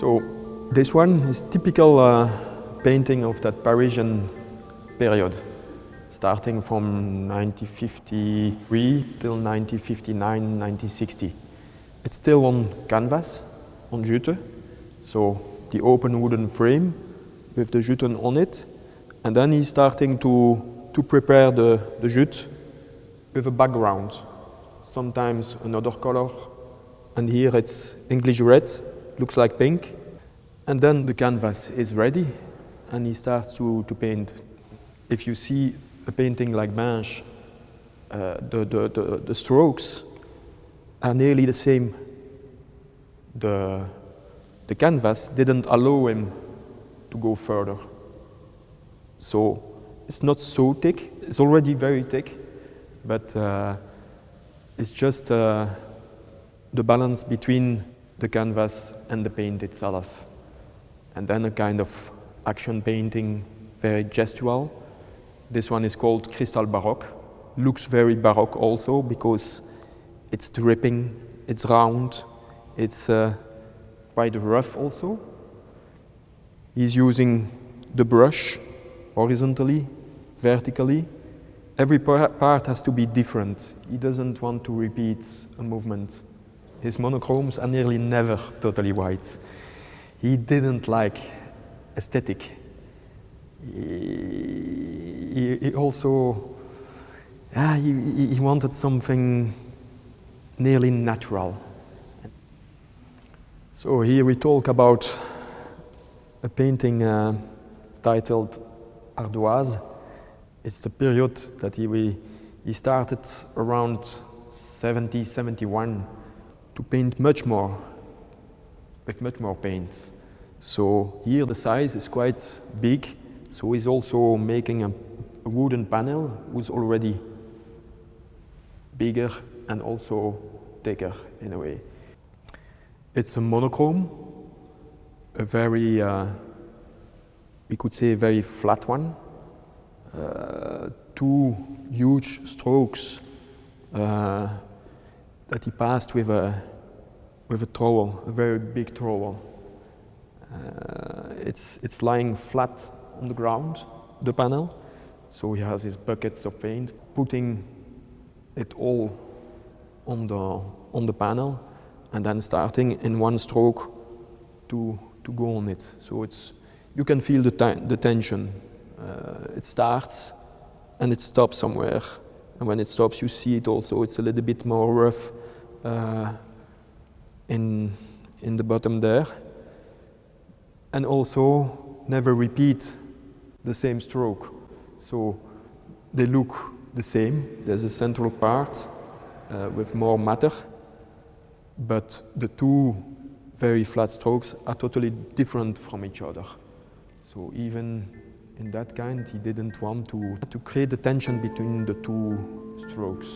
So this one is typical painting of that Parisian period, starting from 1953 till 1959, 1960. It's still on canvas, on jute, so the open wooden frame with the jute on it, and then he's starting to prepare the jute with a background, sometimes another color, and here it's English red, looks like pink, and then the canvas is ready, and he starts to paint. If you see a painting like Binge, the strokes are nearly the same. The canvas didn't allow him to go further. So it's not so thick, it's already very thick, but it's just the balance between the canvas and the paint itself. And then a kind of action painting, very gestual. This one is called Cristal Baroque. Looks very Baroque also because it's dripping, it's round, it's quite rough also. He's using the brush horizontally, vertically. Every part has to be different. He doesn't want to repeat a movement. His monochromes are nearly never totally white. He didn't like aesthetic. He also, he wanted something nearly natural. So here we talk about a painting titled Ardoise. It's the period that he started around 70, 71 to paint much more, with much more paint. So here the size is quite big, so he's also making a wooden panel who's already bigger and also thicker in a way. It's a monochrome, a very, we could say a very flat one. Two huge strokes that he passed with a trowel, a very big trowel. It's lying flat on the ground, the panel, so he has his buckets of paint, putting it all on the panel, and then starting in one stroke to go on it. So you can feel the tension. It starts and it stops somewhere, and when it stops you see it also. It's a little bit more rough in the bottom there, and also never repeat the same stroke. So they look the same. There's a central part with more matter, but the two very flat strokes are totally different from each other. So even in that kind, he didn't want to create the tension between the two strokes.